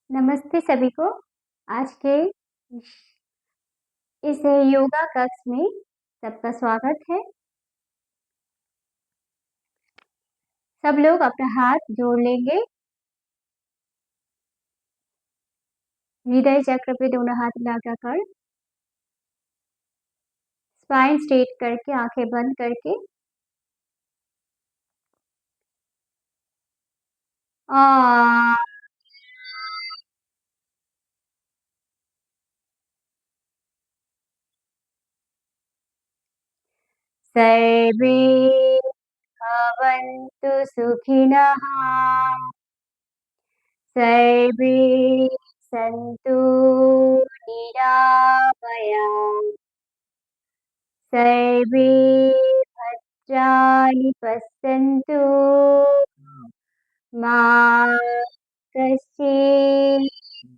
नमस्ते सभी को। आज के इस योगा कक्ष में सबका स्वागत है। सब लोग अपना हाथ जोड़ लेंगे, हृदय चक्र पे दोनों हाथ लगाकर, स्पाइन स्ट्रेट करके, आंखें बंद करके आ सर्वे भवन्तु सुखिनः, सर्वे सन्तु निरामयाः, सर्वे भद्राणि पश्यन्तु मा कश्चित्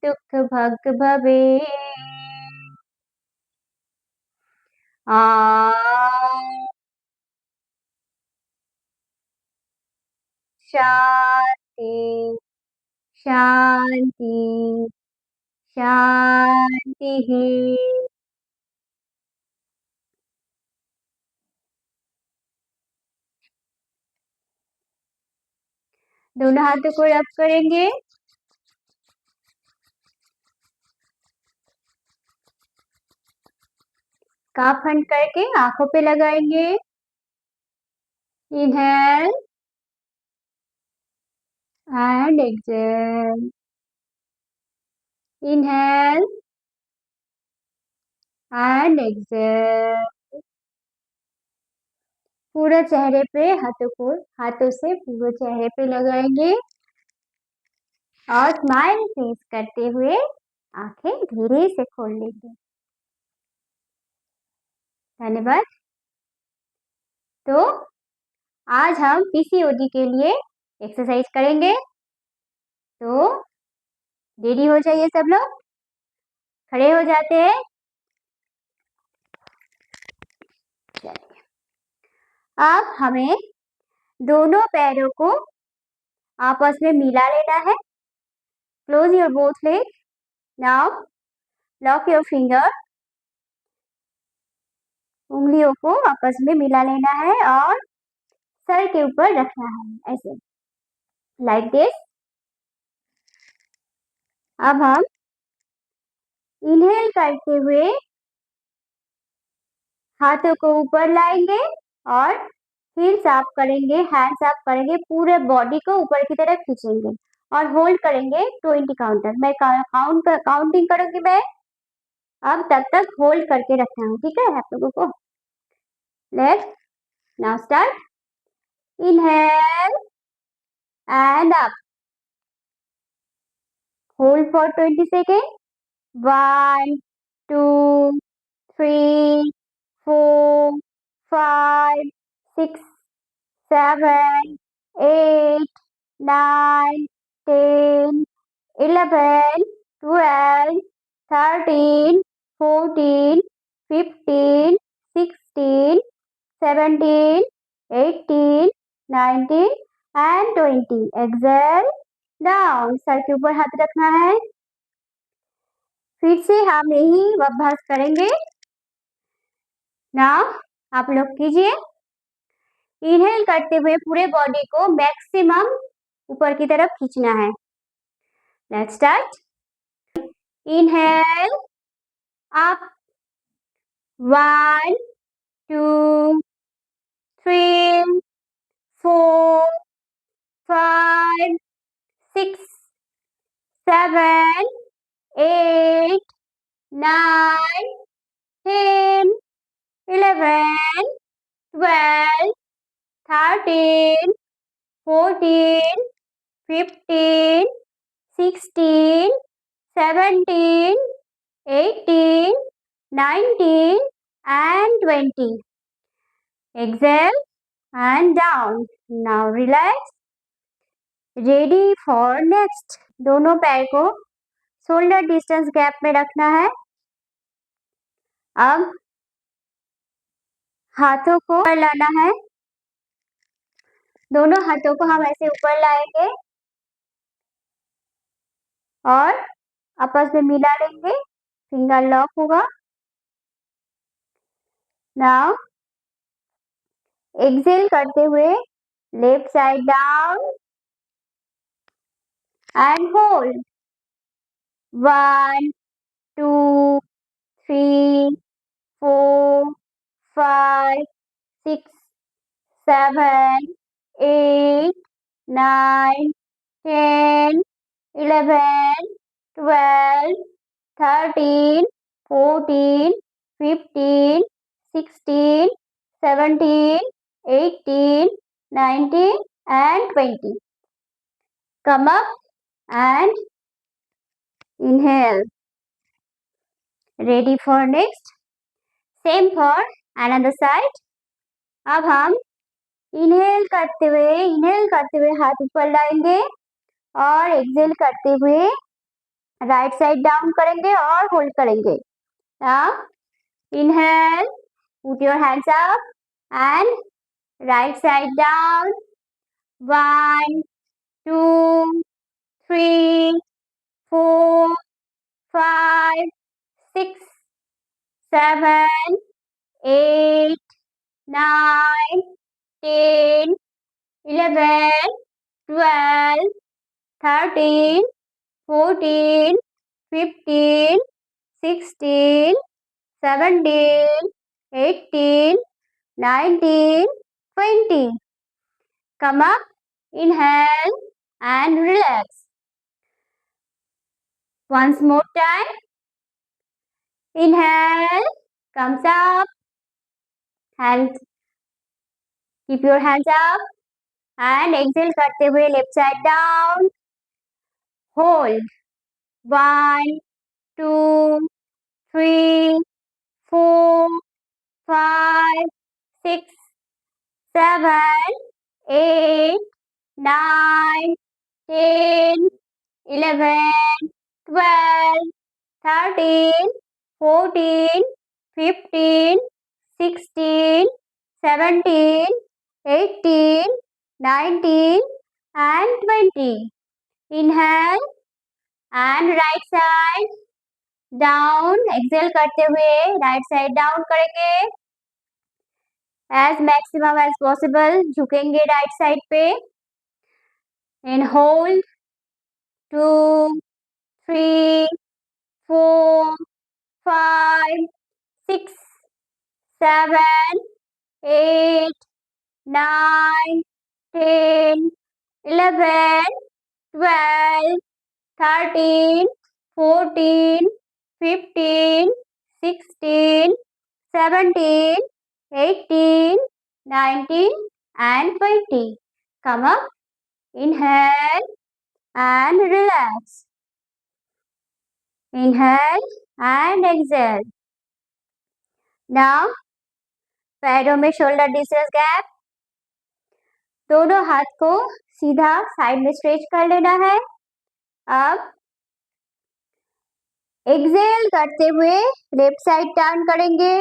दुःखभाग् भवेत्। शांति शांति शांति। दोनों हाथों को रब करेंगे, काफ बंद करके आंखों पे लगाएंगे। Inhale and exhale, inhale and exhale. पूरा चेहरे पे हाथों से पूरे चेहरे पे लगाएंगे और स्माइल फेस करते हुए आंखें धीरे से खोल लेंगे। धन्यवाद। तो आज हम पीसीओडी के लिए एक्सरसाइज करेंगे, तो रेडी हो जाइए सब लोग, खड़े हो जाते हैं। चलिए, अब हमें दोनों पैरों को आपस में मिला लेना है। Close your both leg, now lock your finger, उंगलियों को आपस में मिला लेना है और सर के ऊपर रखना है, ऐसे लाइक दिस। अब हम इनहेल करते हुए हाथों को ऊपर लाएंगे और फिर साफ करेंगे, हैंड साफ करेंगे, पूरे बॉडी को ऊपर की तरफ खींचेंगे और होल्ड करेंगे 20 काउंटर। मैं काउंटिंग करूंगी मैं, अब तब तक होल्ड करके रखना है, ठीक है आप लोगों को। Let's now start. Inhale and up, hold for 20 second. 1 2 3 4 5 6 7 8 9 10 11 12 13 14 15 16 17 18 19 and 20। Exhale down, sir के ऊपर हाथ रखना है। फिर से हम यही अभ्यास करेंगे। नाउ आप लोग कीजिए। इनहेल करते हुए पूरे बॉडी को मैक्सिमम ऊपर की तरफ खींचना है। Let's start. Inhale up, 1 2 3 4 5 6 7 8 9 10 11 12 13 14 15 16 17 18 19 and 20। Exhale and down. Now relax. Ready for next। दोनों पैर को शोल्डर डिस्टेंस गैप में रखना है। अब हाथों को ऊपर लाना है, दोनों हाथों को हम ऐसे ऊपर लाएंगे और आपस में मिला लेंगे, फिंगर लॉक होगा। नाउ एक्सेल करते हुए left side down and hold 1 2 3 4 5 6 7 8 9 10 11 12 13 14 15 16 17 18 19 and 20. Come up and inhale. Ready for next? Same for another side. अब हम इनहेल करते हुए हाथ ऊपर लाएंगे और एक्सेल करते हुए राइट साइड डाउन करेंगे और होल्ड करेंगे. Now inhale, put your hands up and right side down. 1 2 3 4 5 6 7 8 9 10 11 12 13 14 15 16 17 18 19 20. Come up, inhale and relax. Once more time. Inhale, comes up, hands, keep your hands up and exhale करते हुए left side down. Hold 1 2 3 4 5 6 7 8 9 10 11 12 13 14 15 16 17 18 19 and 20. Inhale and right side down. Exhale करते हुए right side down करेंगे. As maximum as possible झुकेंगे right side पे. And hold 2 3 4 5 6 7 8 9 10 11 12 13 14 15 16 17 18 19 and 20. Come up, inhale and relax. Inhale and exhale. Now पैरों में shoulder distance gap. दोनों हाथ को सीधा साइड में स्ट्रेच कर लेना है. अब एक्सेल करते हुए लेफ्ट साइड टर्न करेंगे.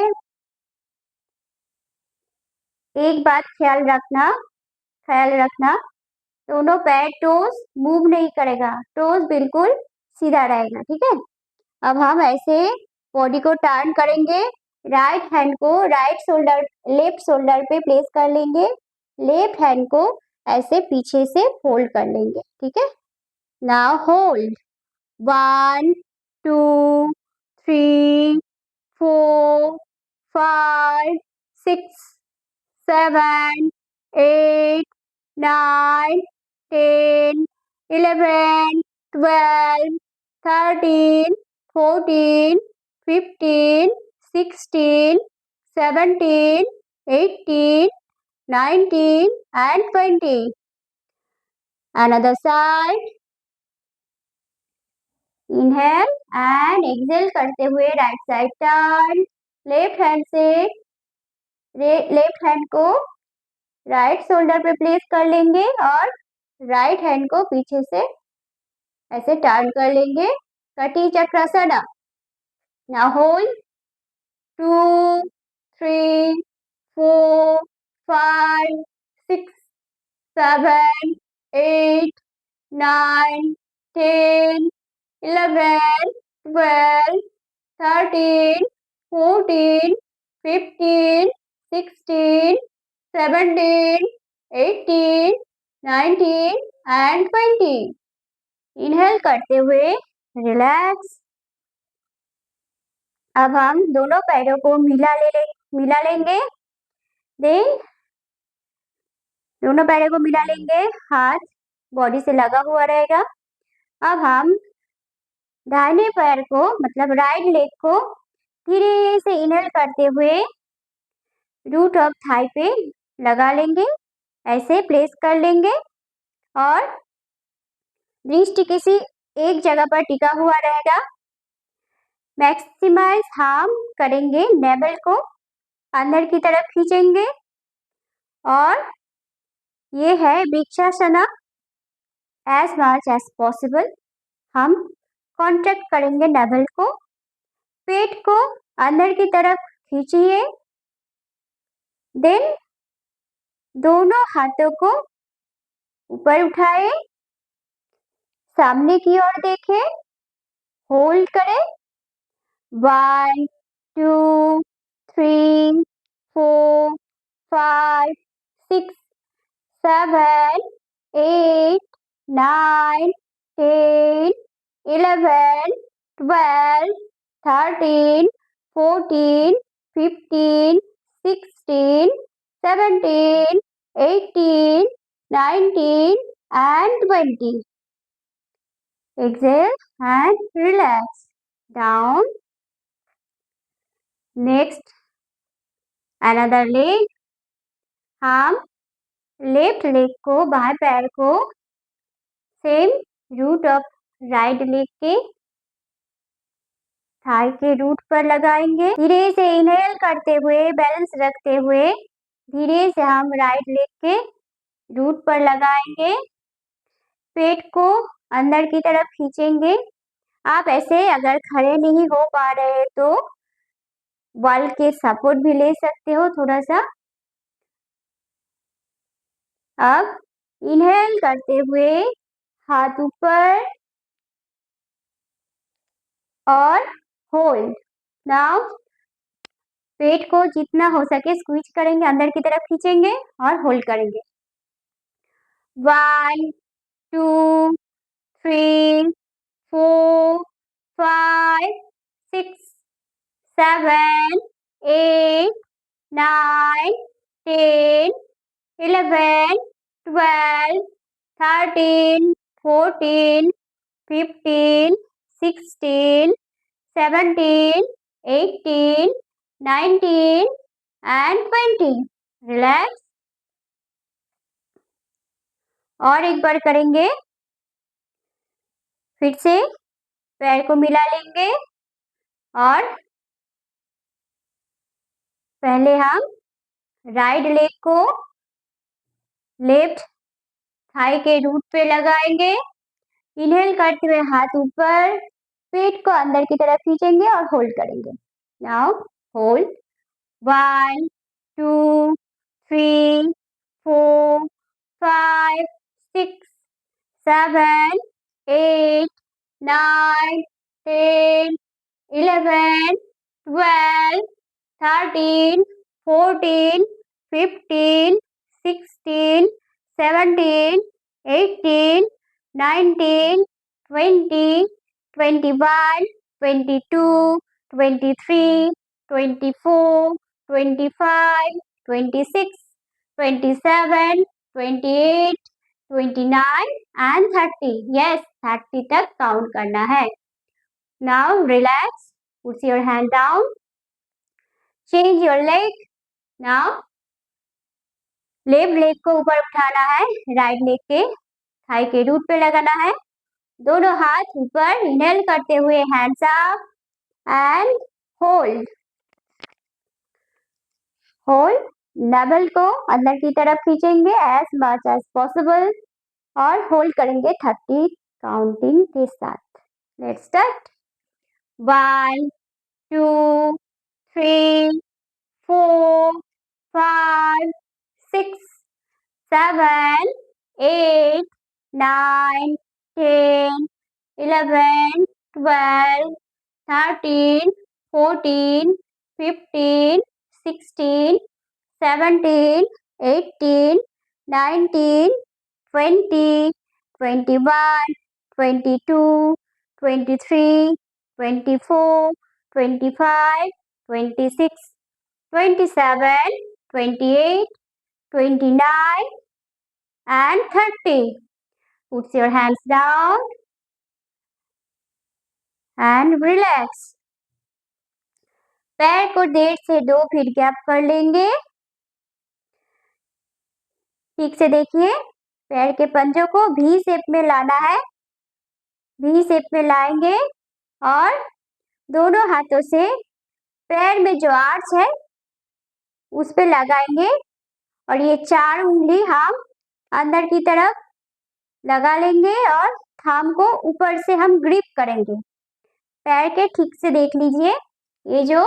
एक बात ख्याल रखना दोनों पैर टोस मूव नहीं करेगा, टोस बिल्कुल सीधा रहेगा. ठीक है. अब हम ऐसे बॉडी को टर्न करेंगे. राइट हैंड को लेफ्ट शोल्डर पे प्लेस कर लेंगे. लेफ्ट हैंड को ऐसे पीछे से फोल्ड कर लेंगे. ठीक है. Now hold 1 2 3 4 5 6 7 8 9 10 11 12 13 14 15 16 17 18 19 and 20. Another side. Inhale and exhale करते हुए right side turn. Left hand को राइट शोल्डर पे प्लेस कर लेंगे और राइट हैंड को पीछे से ऐसे टर्न कर लेंगे. कटी चक्रासन. Now hold 2 3 4 5 6 7 8 9 10 11, 12, 13, 14, 15, 16, 17, 18, 19 and 20. इनहेल करते हुए रिलैक्स। अब हम दोनों पैरों को मिला लेंगे। देन दोनों पैरों को मिला लेंगे, हाथ बॉडी से लगा हुआ रहेगा। अब हम दाहिने पैर को मतलब राइट लेग को धीरे से इनहेल करते हुए रूट ऑफ थाई पे लगा लेंगे, ऐसे प्लेस कर लेंगे और रिस्ट किसी एक जगह पर टिका हुआ रहेगा। मैक्सिमाइज हम करेंगे, नेवल को अंदर की तरफ खींचेंगे और ये है वृक्षासना। एज मच एज पॉसिबल हम कॉन्ट्रैक्ट करेंगे नेवल को, पेट को अंदर की तरफ खींचिए। देन दोनों हाथों को ऊपर उठाए, सामने की ओर देखें, होल्ड करें। 1, 2, 3, 4, 5, 6, 7, 8, 9, 10, 11, 12, 13, 14, 15, 16, 17, 18, 19 and 20. Exhale and relax. Down. Next, another leg. हम लेफ्ट लेग को, बाएं पैर को same root of right leg के थाई के रूट पर लगाएंगे। धीरे से इनहेल करते हुए, बैलेंस रखते हुए धीरे से हम राइट लेग के रूट पर लगाएंगे। पेट को अंदर की तरफ खींचेंगे। आप ऐसे अगर खड़े नहीं हो पा रहे तो वॉल के सपोर्ट भी ले सकते हो थोड़ा सा। अब इनहेल करते हुए हाथ ऊपर और होल्ड। नाउ पेट को जितना हो सके स्क्वीज करेंगे, अंदर की तरफ खींचेंगे और होल्ड करेंगे। 1, 2, 3, 4, 5, 6, 7, 8, 9, 10, 11, 12, 13, 14, 15, 16, 17, 18, 19 and 20. रिलैक्स। और एक बार करेंगे। फिर से पैर को मिला लेंगे और पहले हम राइट लेग को लेफ्ट थाई के रूट पे लगाएंगे। इनहेल करते हुए हाथ ऊपर, पेट को अंदर की तरफ खींचेंगे और होल्ड करेंगे। Now hold. 1, 2, 3, 4, 5, 6, 7, 8, 9, 10, 11, 12, 13, 14, 15, 16, 17, 18, 19, 20, 21, 22, 23, 24, 25, 26, 27, 28, 29 and 30. Yes, 30 तक काउंट करना है। Now relax. Put your hand down. Change your leg. Now left leg को ऊपर उठाना है, राइट लेग के थाई के रूट पे लगाना है। दोनों हाथ ऊपर, इनहेल करते हुए hands up and hold. Hold. Naval को अंदर की तरफ खींचेंगे एज मच एज पॉसिबल और होल्ड करेंगे 30 काउंटिंग के साथ। Let's start. 1, 2, 3, 4, 5, 6, 7, 8, 9, 10, 11, 12, 13, 14, 15, 16, 17, 18, 19, 20, 21, 22, 23, 24, 25, 26, 27, 28, 29, and 30. Put your hands down and relax. पैर को 1.5 से 2 फीट गैप कर लेंगे। ठीक से देखिए, पैर के पंजों को वी शेप में लाना है। वी शेप में लाएंगे और दोनों हाथों से पैर में जो आर्च है उस पे लगाएंगे और ये 4 उंगली हम अंदर की तरफ लगा लेंगे और थाम को ऊपर से हम ग्रिप करेंगे। पैर के ठीक से देख लीजिए, ये जो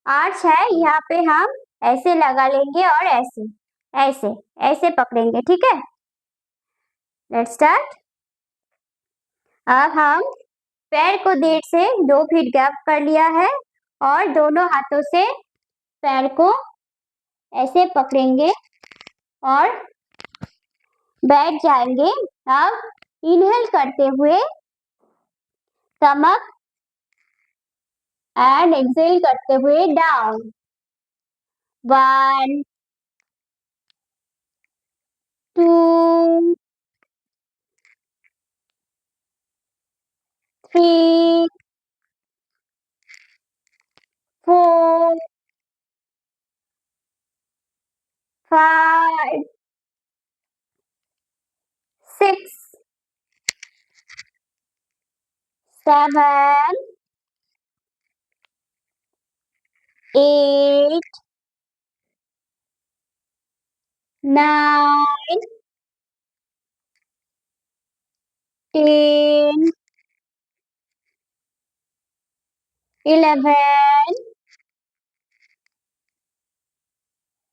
आर्च है यहाँ पे हम ऐसे लगा लेंगे और ऐसे ऐसे ऐसे पकड़ेंगे। ठीक है, लेट्स स्टार्ट। अब हम पैर को 1.5 से 2 फीट गैप कर लिया है और दोनों हाथों से पैर को ऐसे पकड़ेंगे और बैठ जाएंगे। अब इनहेल करते हुए स्टमक एंड एक्सेल करते हुए down. 1, 2, 3, 4, 5, 6, 7, 8, 9, 10, 11,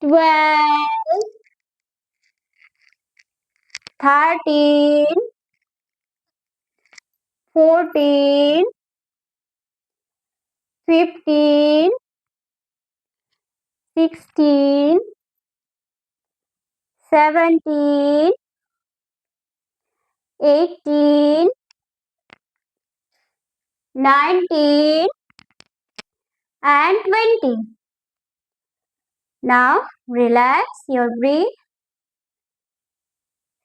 12, 13, 14, 15, 16, 17, 18, 19, and 20. Now relax your breath.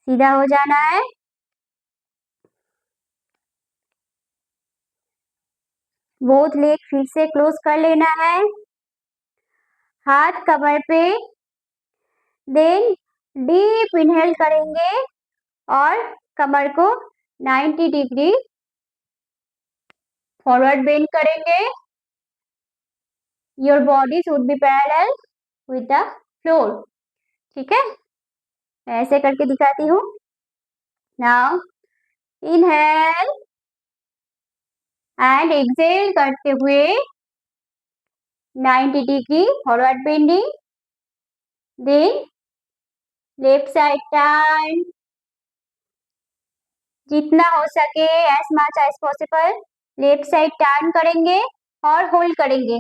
सीधा हो जाना है। बोथ लेग फिर से क्लोज कर लेना है। हाथ कमर पे, देन डीप इनहेल करेंगे और कमर को 90 डिग्री फॉरवर्ड बेंड करेंगे। Your body should be parallel with the floor. ठीक है, ऐसे करके दिखाती हूँ। नाउ इनहेल एंड एक्सेल करते हुए 90 degree forward bending. Then left side turn, जितना हो सके as much as possible left side turn करेंगे और होल्ड करेंगे।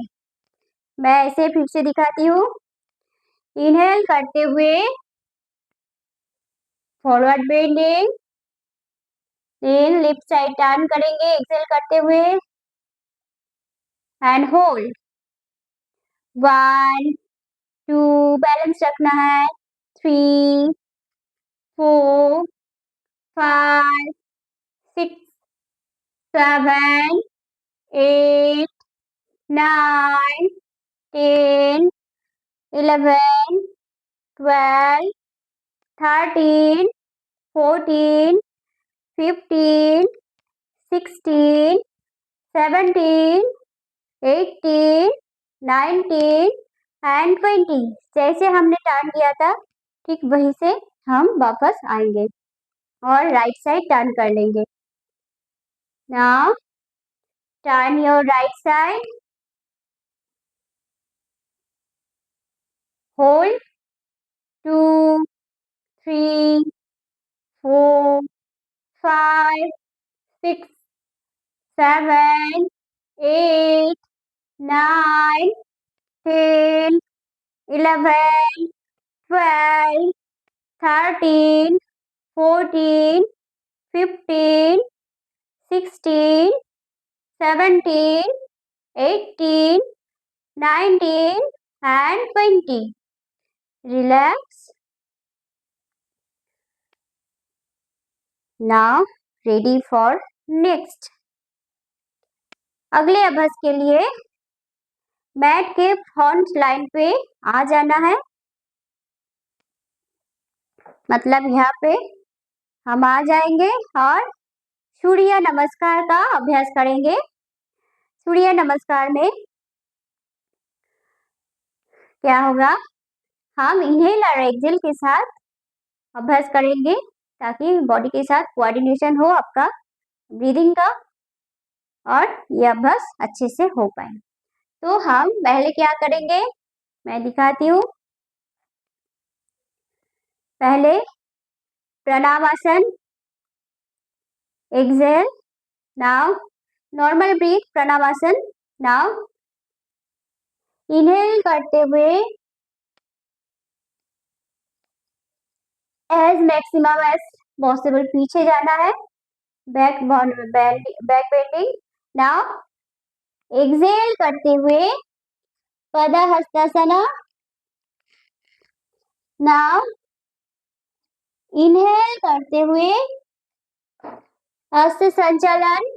मैं ऐसे फिर से दिखाती हूँ। इनहेल करते हुए forward bending, then left side turn करेंगे एक्सेल करते हुए एंड होल्ड। 1, 2, बैलेंस रखना है। 3, 4, 5, 6, 7, 8, 9, 10, 11, 12, 13, 14, 15, 16, 17, 18, 19 एंड 20। जैसे हमने टर्न किया था ठीक वहीं से हम वापस आएंगे और राइट साइड टर्न कर लेंगे। Now turn your right side, hold 2, 3, 4, 5, 6, 7, 8, 9, 10, 11, 12, 13, 14, 15, 16, 17, 18, 19 and 20. Relax. Now ready for next. अगले अभ्यास के लिए मैट के फ्रंट लाइन पे आ जाना है, मतलब यहाँ पे हम आ जाएंगे और सूर्य नमस्कार का अभ्यास करेंगे। सूर्य नमस्कार में क्या होगा, हम इनहेल और एक्सेल के साथ अभ्यास करेंगे ताकि बॉडी के साथ कोऑर्डिनेशन हो आपका ब्रीदिंग का और ये अभ्यास अच्छे से हो पाए। तो हम पहले क्या करेंगे, मैं दिखाती हूँ। पहले Pranamasana, Excel, now normal breath, Pranamasana. Now inhale करते हुए एज मैक्सिमम एज पॉसिबल पीछे जाना है, बैक बेंडिंग। नाउ एक्सेल करते हुए पदहस्तासना। नाउ इनहेल करते हुए हस्त संचालन,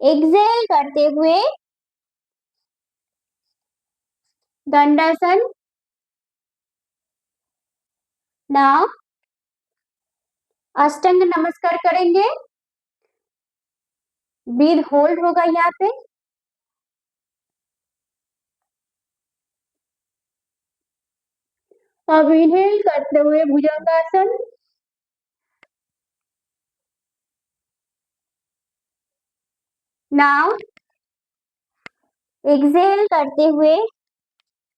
एक्सेल करते हुए दंडासन। नाउ अष्टांग नमस्कार करेंगे, ब्रीथ होल्ड होगा यहाँ पे। अब इनहेल करते हुए भुजंगासन। नाउ एक्सेल करते हुए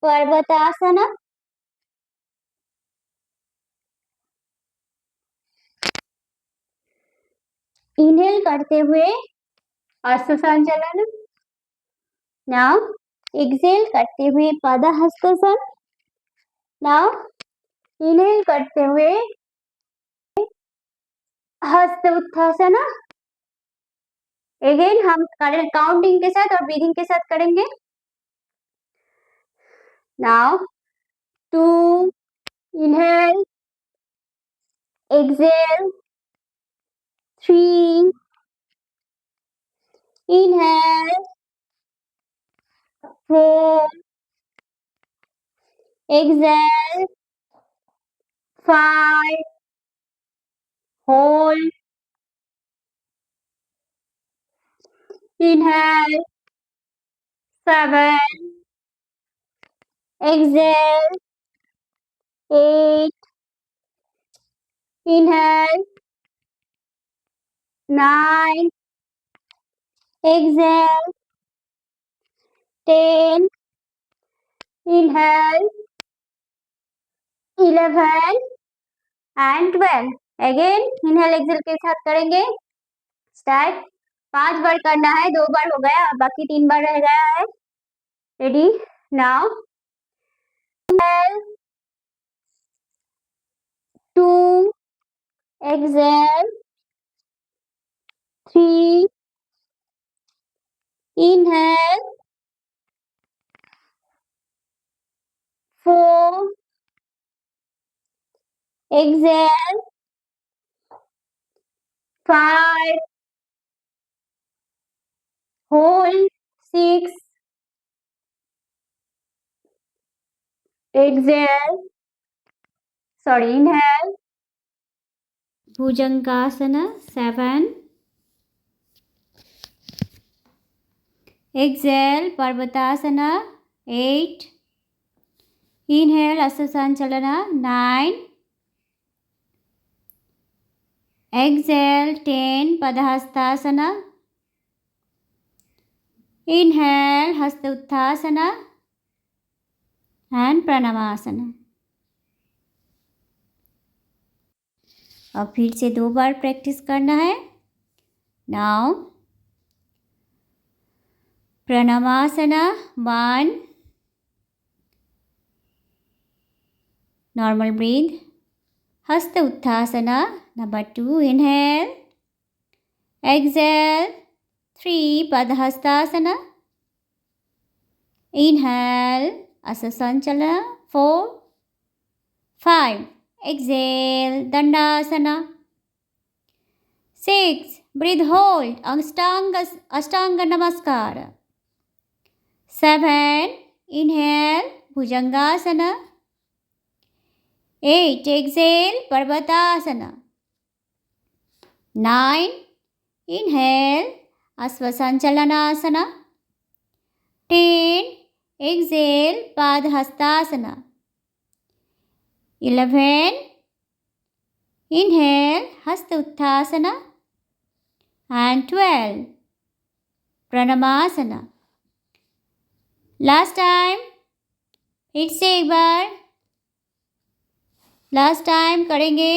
पर्वतासना। इनहेल करते हुए हस्त संचालन। नाउ एक्सेल करते हुए पदहस्तासन। नाउ इनहेल करते हुए हस्त उत्थासना। अगेन हम काउंटिंग के साथ और ब्रीदिंग के साथ करेंगे। Now 2, inhale, exhale, 3, inhale, 4, exhale, 5, hold, inhale, 7, exhale, 8, inhale, 9, exhale, 10, inhale, 11 and 12. Again inhale exhale के साथ करेंगे। स्टार्ट। 5 बार करना है, 2 बार हो गया, बाकी 3 बार रह गया है। Ready now. Inhale, 2, exhale, 3, inhale, 4, exhale, 5, hold, 6, exhale, inhale, Bhujangasana 7. Exhale Parvatasana 8. Inhale Asasanchalana 9. Exhale 10 Padahastasana. Inhale Hasta Utthasana and Pranamasana. अब फिर से 2 बार प्रैक्टिस करना है। Now Pranamasana 1, normal breathe. Hasta Utthasana number 2, inhale. Exhale 3, Padhastasana. Inhale, Asasanchalana 4, 5. Exhale, Dandasana. 6. Breathe, hold, Ashtanga Namaskara. 7. Inhale, Bhujangasana. 8. Exhale, Parvatasana. 9. Inhale, Asvasanchalanasana. 10. Exhale, Padhastasana. 11. Inhale, Hasta Utthasana. And 12. Pranamasana. Last time फिर से एक बार last time करेंगे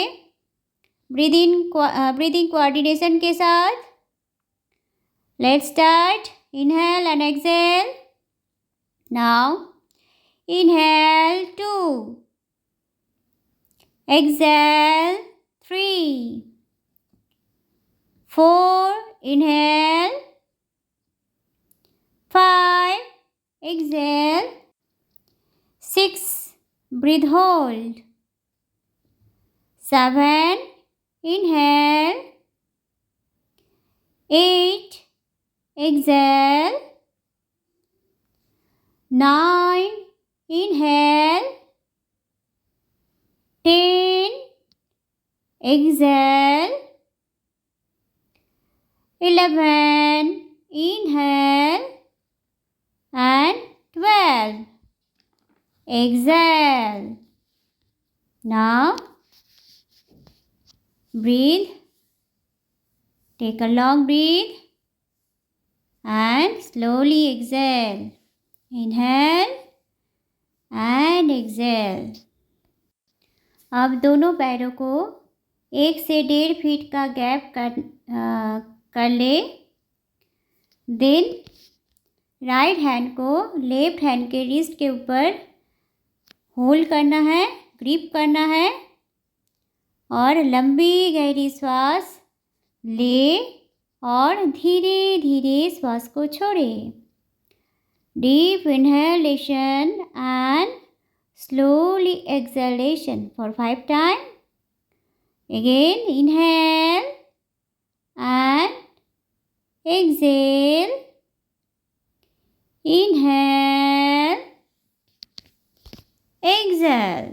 breathing coordination के साथ। Let's start. Inhale and exhale. Now inhale 2, exhale 3, 4, inhale 5, exhale 6, breathe hold 7, inhale 8, exhale 9, inhale 10, exhale 11, inhale and 12, exhale. Now breathe, take a long breath and slowly exhale. Inhale and exhale. अब दोनों पैरों को 1 से 1.5 feet का gap कर ले। Then right hand को left hand के रिस्ट के ऊपर होल्ड करना है, ग्रिप करना है और लंबी गहरी श्वास ले और धीरे धीरे श्वास को छोड़े। Deep inhalation and slowly exhalation for 5 time. Again inhale and exhale. Inhale, exhale.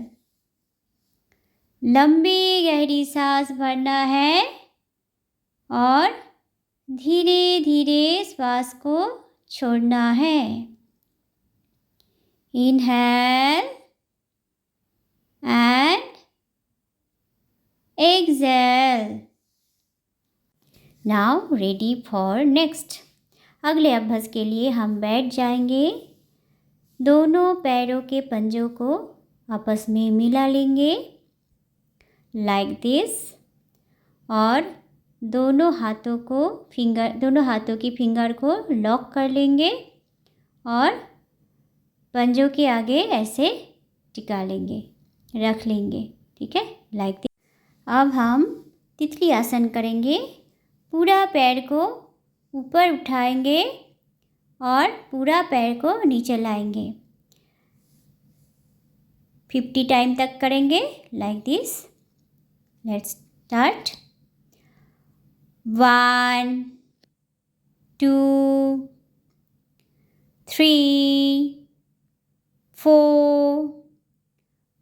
लंबी गहरी सांस भरना है और धीरे धीरे श्वास को छोड़ना है। Inhale and exhale. Now ready for next. अगले अभ्यास के लिए हम बैठ जाएंगे। दोनों पैरों के पंजों को आपस में मिला लेंगे लाइक दिस और दोनों हाथों की फिंगर को लॉक कर लेंगे और पंजों के आगे ऐसे टिका लेंगे, रख लेंगे। ठीक है, लाइक दिस। अब हम तितली आसन करेंगे। पूरा पैर को ऊपर उठाएंगे और पूरा पैर को नीचे लाएंगे। 50 टाइम तक करेंगे like this. Let's start. 1 2 3 4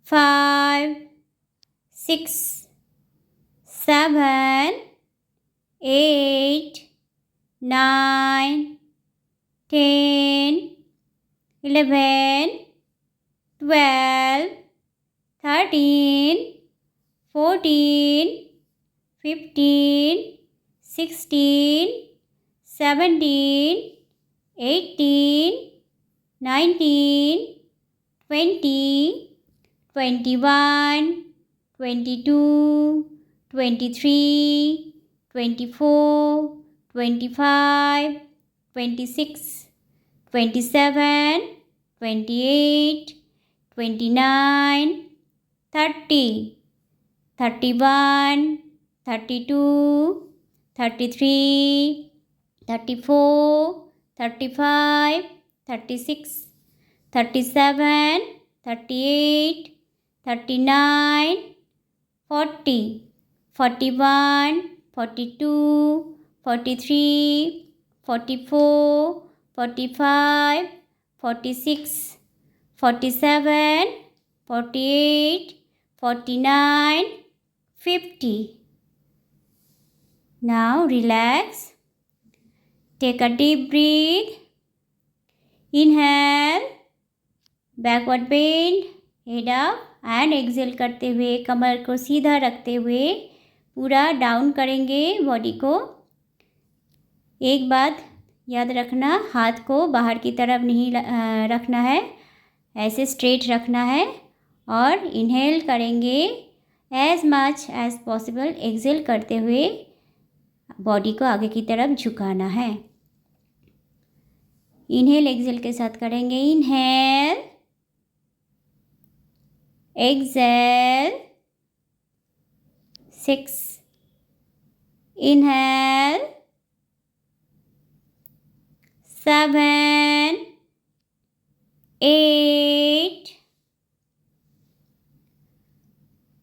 5 6 7 8 9 10 11 12 13 14 15 16 17 18 19 20 21 22 23, 24, 25, 26, 27, 28, 29, 30, 31, 32, 33, 34, 35, 36, 37, 38, 39, 40, 41, 42, 43, 44, 45, 46, 47, 48, 49, 50. Now relax. Take a deep breath. Inhale. Backward bend. Head up. And exhale करते हुए कमर को सीधा रखते हुए पूरा डाउन करेंगे बॉडी को। एक बात याद रखना, हाथ को बाहर की तरफ नहीं रखना है, ऐसे स्ट्रेट रखना है। और इनहेल करेंगे as much as possible. Exhale करते हुए बॉडी को आगे की तरफ झुकाना है। इनहेल एक्सेल के साथ करेंगे। Inhale, exhale, 6, inhale, 7, 8,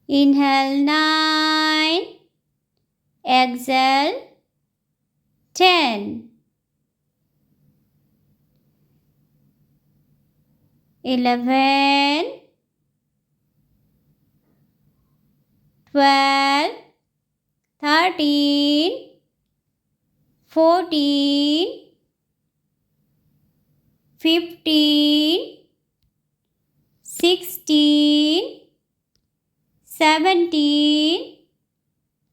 inhale 9, exhale 10, 11, 12, 13, 14, 15, 16, 17,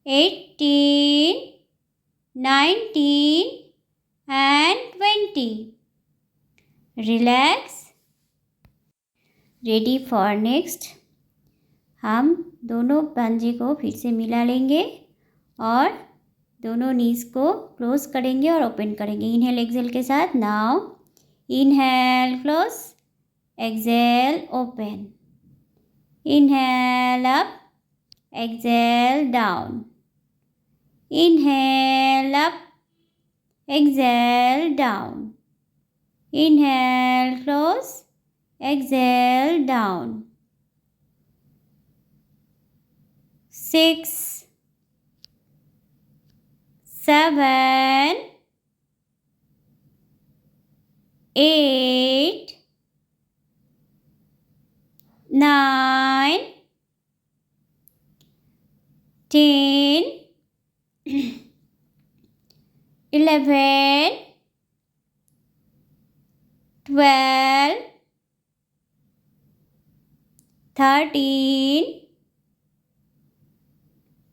18, 19 and 20. Relax. Ready for next. हम दोनों पंजे को फिर से मिला लेंगे और दोनों नीज को क्लोज करेंगे और ओपन करेंगे इनहेल एक्सेल के साथ। Now inhale close, exhale open, inhale up, exhale down, inhale up, exhale down, inhale close, exhale down. 6, 7, 8, 9, 10, 11, 12, 13,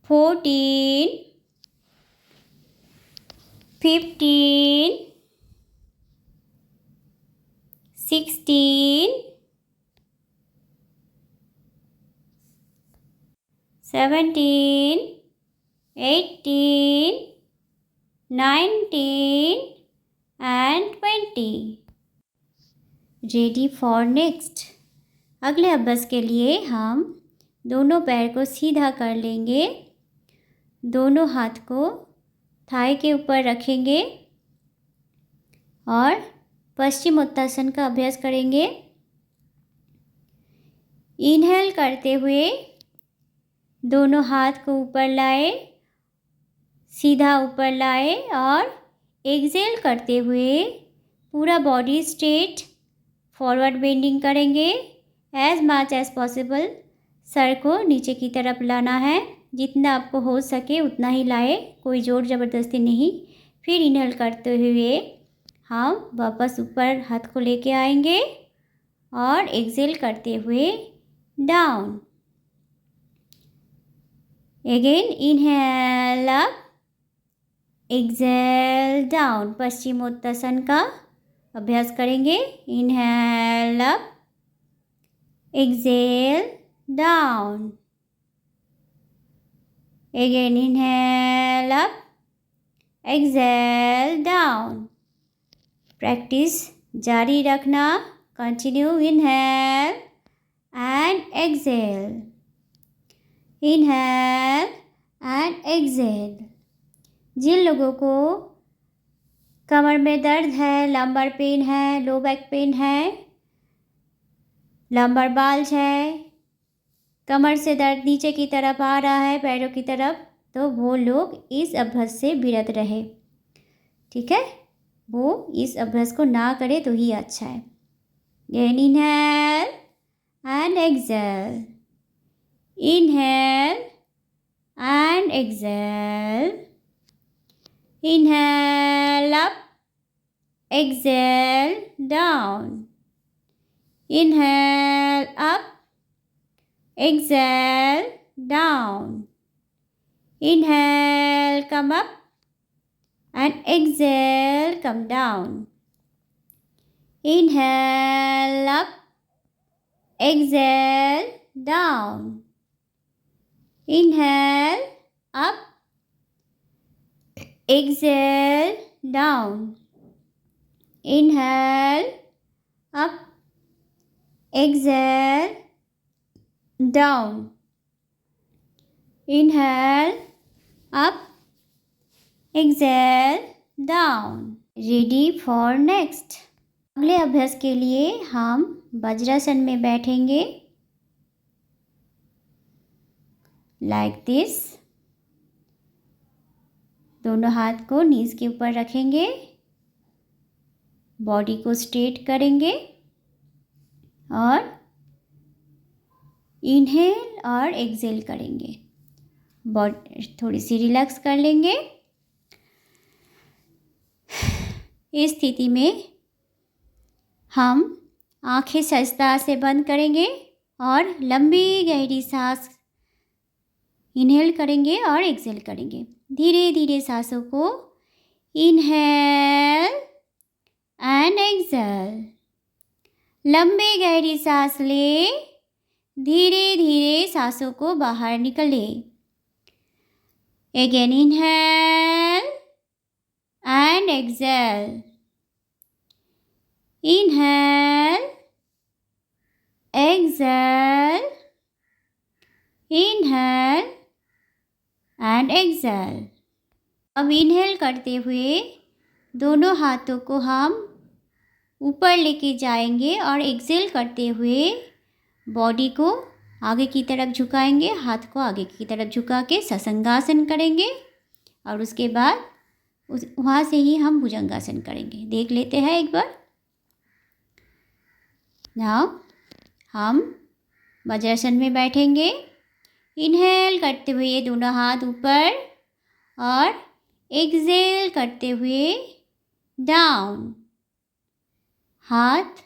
14, 15, 16, 17, 18, 19 and 20. Ready for next. अगले अभ्यास के लिए हम दोनों पैर को सीधा कर लेंगे, दोनों हाथ को थाई के ऊपर रखेंगे और पश्चिमोत्तासन का अभ्यास करेंगे। इनहेल करते हुए दोनों हाथ को ऊपर लाए, सीधा ऊपर लाए और एक्सेल करते हुए पूरा बॉडी स्ट्रेट फॉरवर्ड बेंडिंग करेंगे। एज मच एज पॉसिबल सर को नीचे की तरफ लाना है, जितना आपको हो सके उतना ही लाए, कोई ज़ोर ज़बरदस्ती नहीं। फिर इनहेल करते हुए हम वापस ऊपर हाथ को लेके आएंगे और एक्सेल करते हुए down. Again inhale up, exhale down. Paschimottanasana का अभ्यास करेंगे। Inhale up, exhale down, Again inhale up, exhale down. Practice जारी रखना. Continue. Inhale and exhale. Inhale and exhale. जिन लोगों को कमर में दर्द है, लंबर पेन है, लो बैक पेन है, लंबर बाल्ज है, कमर से दर्द नीचे की तरफ आ रहा है, पैरों की तरफ, तो वो लोग इस अभ्यास से विरत रहे. ठीक है, वो इस अभ्यास को ना करे तो ही अच्छा है. Again inhale and exhale. Inhale and exhale. Inhale up, exhale down. Inhale up, exhale down. Inhale, come up, and exhale, come down. Inhale up, exhale down. Inhale up, exhale down. Inhale up, exhale down. Inhale up, exhale down. Ready for next. अगले अभ्यास के लिए हम वज्रासन में बैठेंगे. Like this. दोनों हाथ को नीज के ऊपर रखेंगे, बॉडी को स्ट्रेट करेंगे और इनहेल और एक्सहेल करेंगे. बॉडी थोड़ी सी रिलैक्स कर लेंगे. इस स्थिति में हम आंखें सहजता से बंद करेंगे और लंबी गहरी सांस इनहेल करेंगे और एक्सहेल करेंगे. धीरे धीरे सांसों को इनहेल एंड एक्सहेल. लंबी गहरी सांस ले, धीरे धीरे सांसों को बाहर निकले. Again inhale and exhale. Inhale, exhale, inhale and exhale. अब इनहेल करते हुए दोनों हाथों को हम ऊपर लेके जाएंगे और एक्सहेल करते हुए बॉडी को आगे की तरफ झुकाएंगे. हाथ को आगे की तरफ झुका के ससंगासन करेंगे और उसके बाद वहाँ से ही हम भुजंगासन करेंगे. देख लेते हैं एक बार. नाउ हम वज्रासन में बैठेंगे. इनहेल करते हुए दोनों हाथ ऊपर और एक्सहेल करते हुए डाउन. हाथ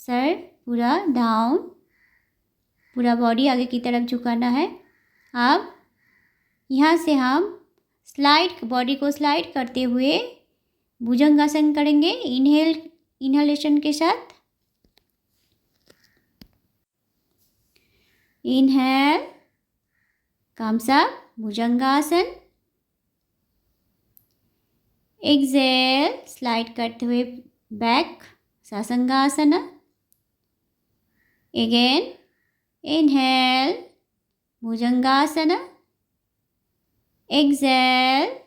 सर पूरा डाउन, पूरा बॉडी आगे की तरफ झुकाना है. अब यहाँ से हम बॉडी को स्लाइड करते हुए भुजंगासन करेंगे इनहेलेशन के साथ. Inhale, comes up, भुजंगासन. Exhale, slide करते हुए back, सासंगासन. Again, inhale, bhujangasana. Exhale,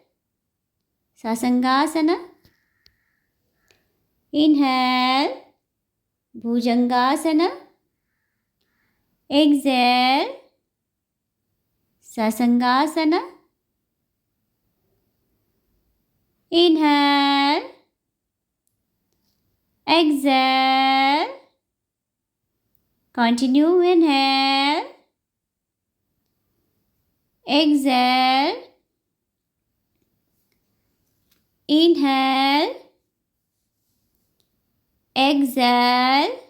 सासंगासन. Inhale, bhujangasana. Exhale, sasangasana. Inhale, exhale. Continue. Inhale, exhale. Inhale, exhale.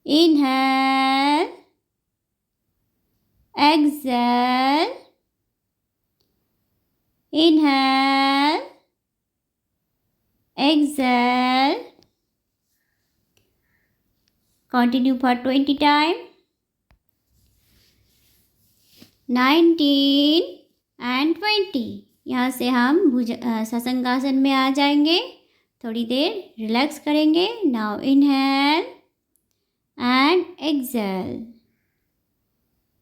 Inhale, exhale. Inhale, exhale. Continue for 20 times. 19 and 20। यहाँ से हम सशंगासन में आ जाएंगे, थोड़ी देर रिलैक्स करेंगे। Now inhale and exhale,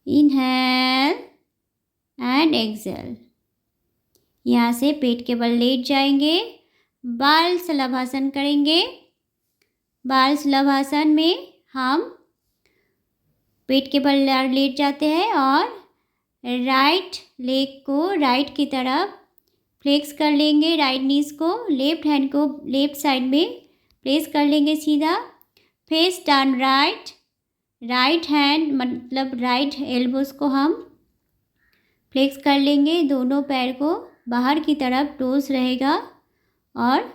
inhale and exhale. यहाँ से पेट के बल लेट जाएंगे, बाल शलभासन करेंगे। बाल शलभासन में हम पेट के बल लेट जाते हैं और राइट लेग को राइट की तरफ फ्लेक्स कर लेंगे, राइट नीज को, लेफ्ट हैंड को लेफ्ट साइड में प्लेस कर लेंगे सीधा। Face turn right, right hand मतलब राइट एल्बोज को हम फ्लेक्स कर लेंगे, दोनों पैर को बाहर की तरफ टोस रहेगा और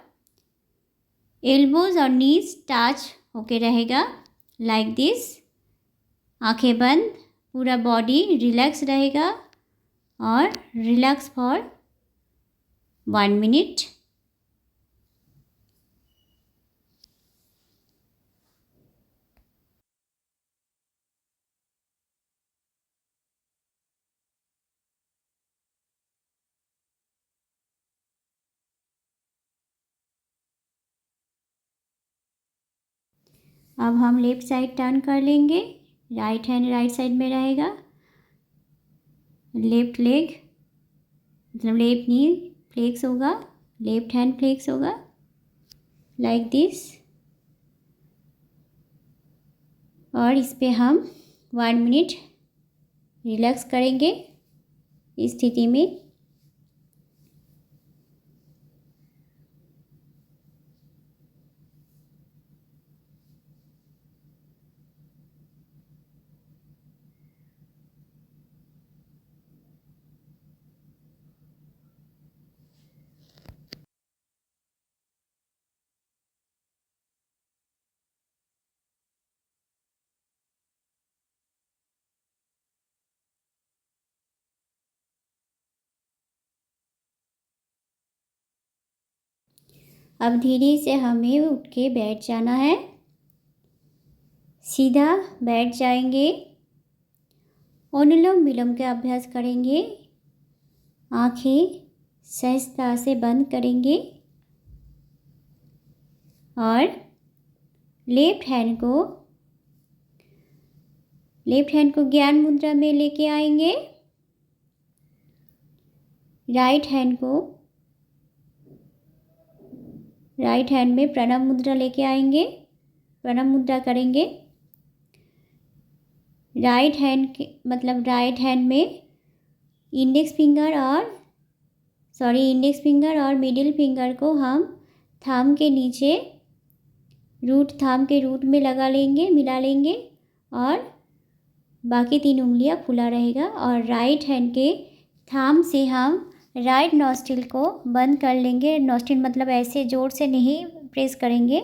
एल्बोज और नीज टच होके रहेगा, लाइक दिस। आंखें बंद, पूरा बॉडी रिलैक्स रहेगा और रिलैक्स फॉर 1 मिनट। अब हम लेफ्ट साइड टर्न कर लेंगे, राइट हैंड राइट साइड में रहेगा, लेफ्ट लेग मतलब लेफ्ट नी फ्लेक्स होगा, लेफ्ट हैंड फ्लेक्स होगा, लाइक दिस। और इस पे हम 1 मिनट रिलैक्स करेंगे इस स्थिति में। अब धीरे से हमें उठ के बैठ जाना है, सीधा बैठ जाएंगे। अनुलोम विलोम का अभ्यास करेंगे, आंखें सहजता से बंद करेंगे और लेफ्ट हैंड को ज्ञान मुद्रा में लेके आएंगे, राइट हैंड में प्रणव मुद्रा लेके आएंगे, प्रणव मुद्रा करेंगे। राइट हैंड में इंडेक्स फिंगर और मिडिल फिंगर को हम थंब के नीचे थंब के रूट में मिला लेंगे और बाकी 3 उंगलियां खुला रहेगा। और राइट हैंड के थंब से हम राइट नॉस्ट्रिल को बंद कर लेंगे। नॉस्ट्रिल मतलब ऐसे ज़ोर से नहीं प्रेस करेंगे।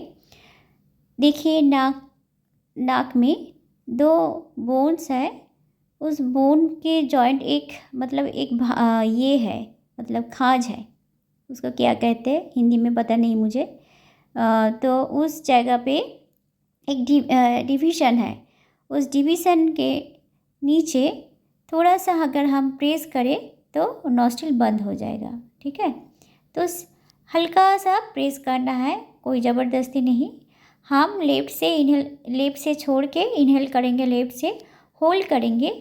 देखिए नाक में 2 बोन्स है, उस बोन के जॉइंट ये है मतलब खाज है, उसको क्या कहते हैं हिंदी में पता नहीं मुझे। तो उस जगह पे एक डिवीज़न है, उस डिवीज़न के नीचे थोड़ा सा अगर हम प्रेस करें तो नॉस्ट्रिल बंद हो जाएगा, ठीक है। तो हल्का सा प्रेस करना है, कोई ज़बरदस्ती नहीं। हम लेफ्ट से छोड़ के इनहेल करेंगे, लेफ्ट से होल्ड करेंगे,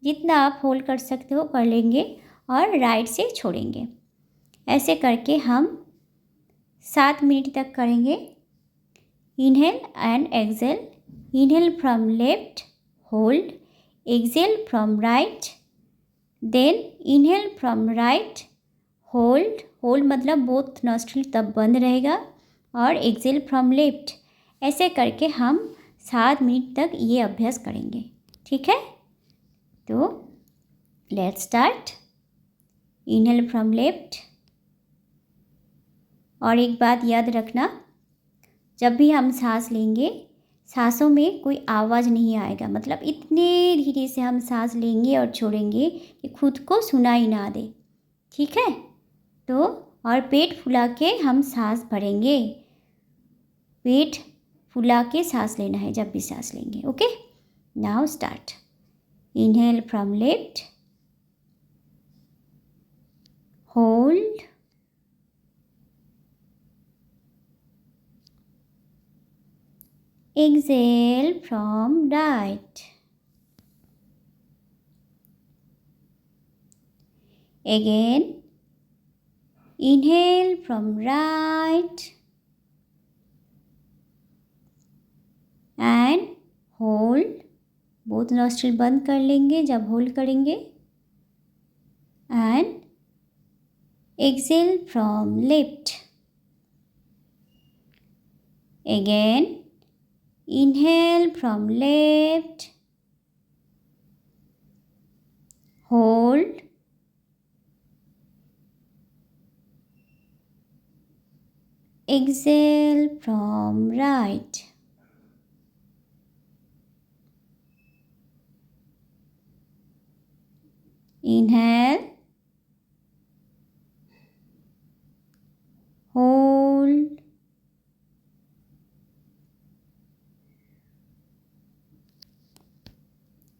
जितना आप होल्ड कर सकते हो कर लेंगे और राइट से छोड़ेंगे। ऐसे करके हम 7 मिनट तक करेंगे। Inhale and exhale, inhale from left, hold, exhale from right, then inhale from right, hold मतलब बोथ नॉस्ट्रिल तब बंद रहेगा, और एक्सेल फ्रॉम लेफ्ट। ऐसे करके हम 7 मिनट तक ये अभ्यास करेंगे, ठीक है। तो let's start. Inhale from left. और एक बात याद रखना, जब भी हम सांस लेंगे, सांसों में कोई आवाज़ नहीं आएगा, मतलब इतने धीरे से हम सांस लेंगे और छोड़ेंगे कि खुद को सुनाई ना दे, ठीक है। तो और पेट फुला के हम सांस भरेंगे, पेट फुला के सांस लेना है जब भी सांस लेंगे, okay. Now start. Inhale from left, hold, exhale from right, again inhale from right and hold, both nostril बंद कर लेंगे जब होल्ड करेंगे, and exhale from left, again inhale from left, hold, exhale from right, inhale, hold,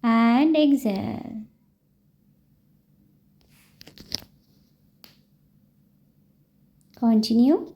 and exhale. Continue.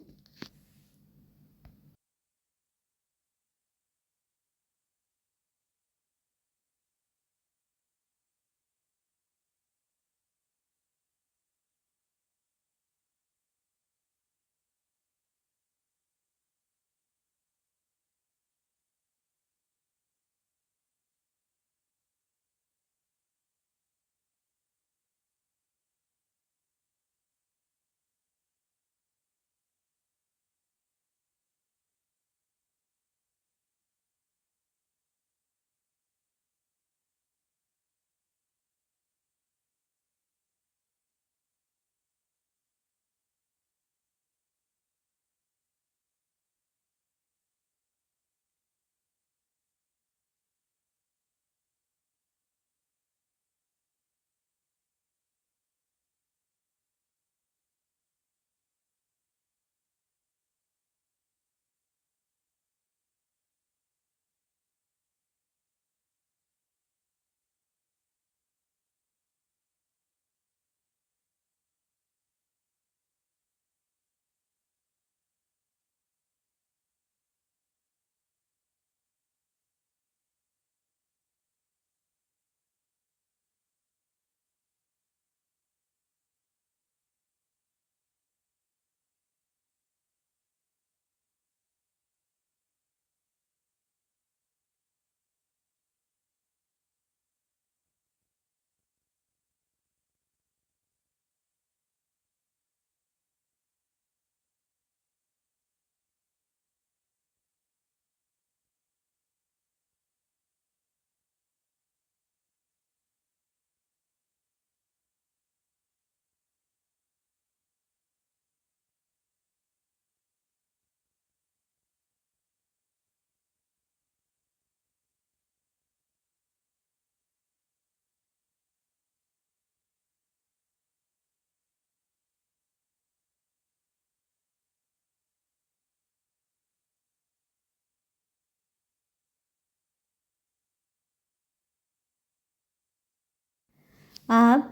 अब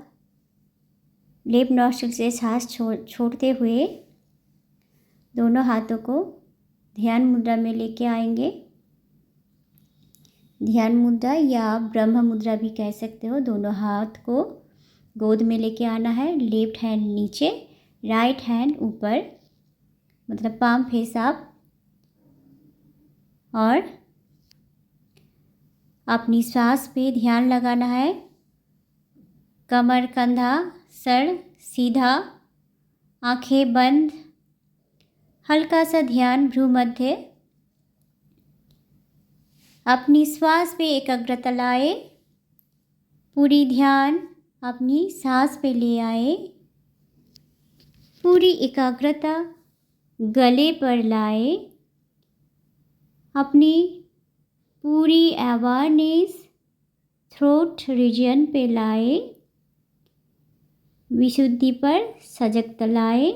left nostril से सांस छोड़ते हुए दोनों हाथों को ध्यान मुद्रा में लेके आएंगे। ध्यान मुद्रा या ब्रह्म मुद्रा भी कह सकते हो। दोनों हाथ को गोद में लेके आना है। लेफ्ट हैंड नीचे, राइट हैंड ऊपर, मतलब पाम फेस अप, और अपनी सांस पे ध्यान लगाना है। कमर, कंधा, सर सीधा, आंखें बंद, हल्का सा ध्यान भ्रू मध्य। अपनी श्वास पे एकाग्रता लाए, पूरी ध्यान अपनी सांस पे ले आए, पूरी एकाग्रता गले पर लाए, अपनी पूरी अवेयरनेस थ्रोट रीजन पे लाए, विशुद्धि पर सजगता लाए।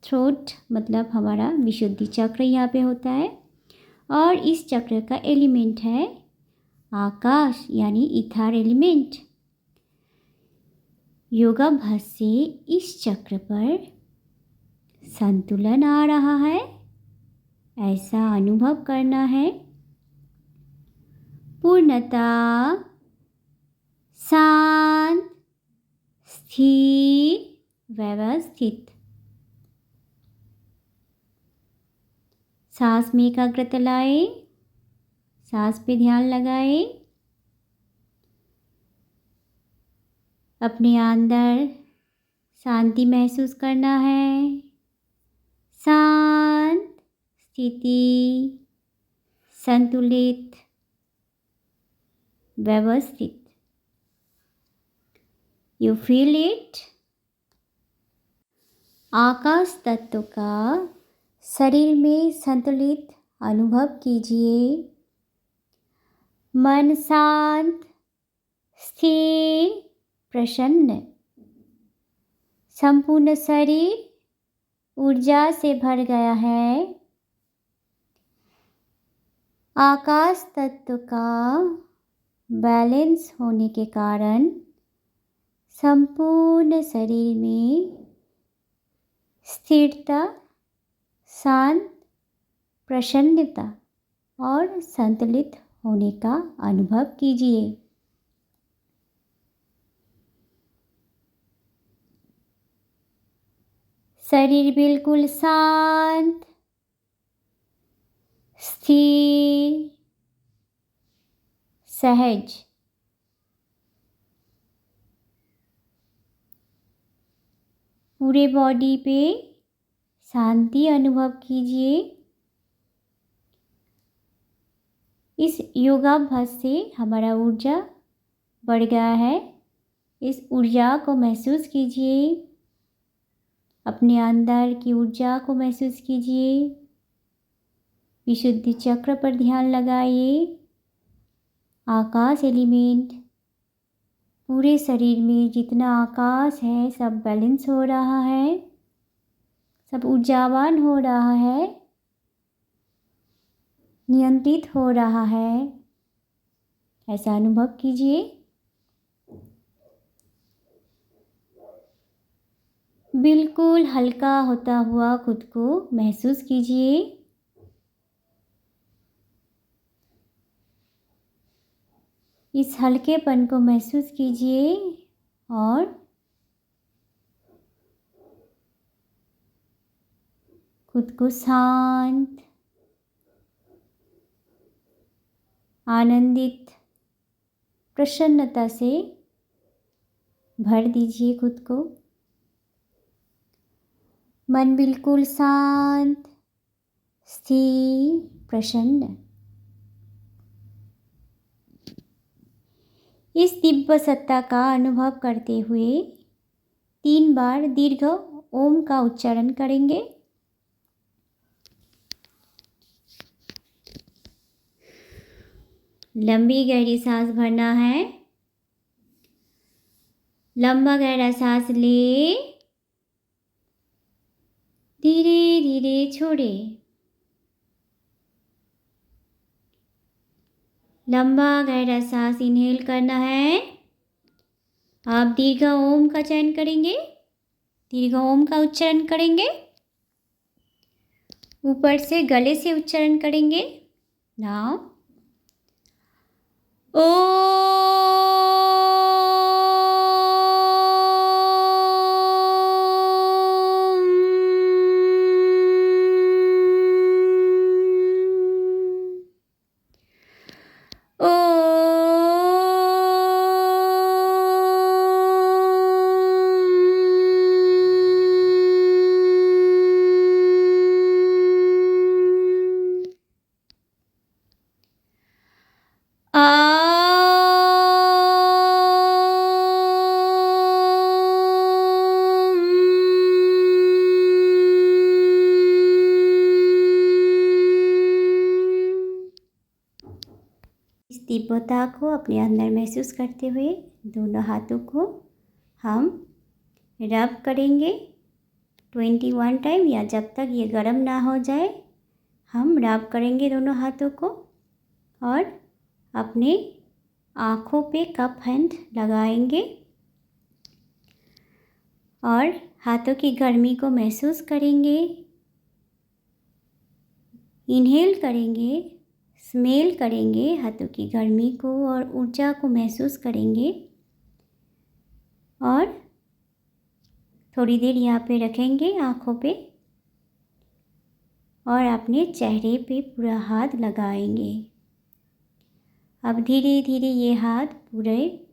थ्रोट मतलब हमारा विशुद्धि चक्र यहाँ पे होता है, और इस चक्र का एलिमेंट है आकाश, यानी ईथर एलिमेंट। योगाभ्यास से इस चक्र पर संतुलन आ रहा है, ऐसा अनुभव करना है। पूर्णता, शांत, स्थिर, व्यवस्थित। सांस में एकाग्रता लाएं, सांस पे ध्यान लगाएं। अपने अंदर शांति महसूस करना है। शांत स्थिति, संतुलित, व्यवस्थित। You feel it. आकाश तत्व का शरीर में संतुलित अनुभव कीजिए। मन शांत, स्थिर, प्रसन्न। संपूर्ण शरीर ऊर्जा से भर गया है। आकाश तत्व का बैलेंस होने के कारण संपूर्ण शरीर में स्थिरता, शांत, प्रसन्नता और संतुलित होने का अनुभव कीजिए। शरीर बिल्कुल शांत, स्थिर, सहज। पूरे बॉडी पे शांति अनुभव कीजिए। इस योगाभ्यास से हमारा ऊर्जा बढ़ गया है। इस ऊर्जा को महसूस कीजिए। अपने अंदर की ऊर्जा को महसूस कीजिए। विशुद्धि चक्र पर ध्यान लगाइए। आकाश एलिमेंट, पूरे शरीर में जितना आकाश है सब बैलेंस हो रहा है, सब ऊर्जावान हो रहा है, नियंत्रित हो रहा है, ऐसा अनुभव कीजिए। बिल्कुल हल्का होता हुआ खुद को महसूस कीजिए। इस हल्केपन को महसूस कीजिए और खुद को शांत, आनंदित, प्रसन्नता से भर दीजिए खुद को। मन बिल्कुल शांत, स्थिर, प्रसन्न। इस दिव्य सत्ता का अनुभव करते हुए 3 बार दीर्घ ओम का उच्चारण करेंगे। लंबी गहरी सांस भरना है। लंबा गहरा सांस ले, धीरे धीरे छोड़े। लंबा गहरा सांस इनहेल करना है। आप दीर्घ ओम का चयन करेंगे, दीर्घ ओम का उच्चारण करेंगे। ऊपर से गले से उच्चारण करेंगे। नाउ तीव्रता को अपने अंदर महसूस करते हुए दोनों हाथों को हम रब करेंगे 21 टाइम, या जब तक ये गर्म ना हो जाए हम रब करेंगे दोनों हाथों को। और अपने आँखों पे कप हैंड लगाएंगे। और हाथों की गर्मी को महसूस करेंगे। इनहेल करेंगे, स्मेल करेंगे हाथों की गर्मी को और ऊर्जा को महसूस करेंगे। और थोड़ी देर यहाँ पे रखेंगे आँखों पे और अपने चेहरे पे पूरा हाथ लगाएंगे। अब धीरे धीरे ये हाथ पूरे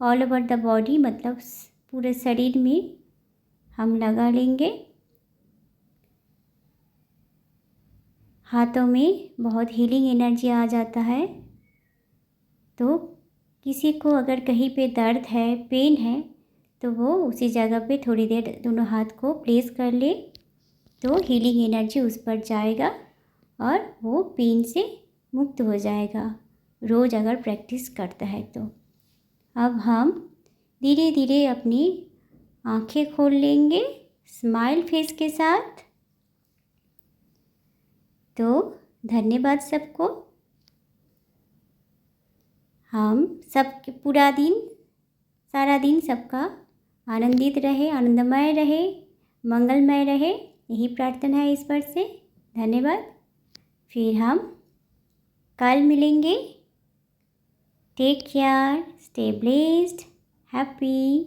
ऑल ओवर द बॉडी मतलब पूरे शरीर में हम लगा लेंगे। हाथों में बहुत हीलिंग एनर्जी आ जाता है। तो किसी को अगर कहीं पे दर्द है, पेन है, तो वो उसी जगह पे थोड़ी देर दोनों हाथ को प्लेस कर ले तो हीलिंग एनर्जी उस पर जाएगा और वो पेन से मुक्त हो जाएगा, रोज़ अगर प्रैक्टिस करता है तो। अब हम धीरे धीरे अपनी आंखें खोल लेंगे स्माइल फेस के साथ। तो धन्यवाद सबको। हम सब सारा दिन सबका आनंदित रहे, आनंदमय रहे, मंगलमय रहे, यही प्रार्थना है ईश्वर से। धन्यवाद। फिर हम कल मिलेंगे। Take care, stay blessed, happy.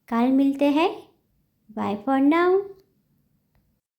कल मिलते हैं। Bye for now.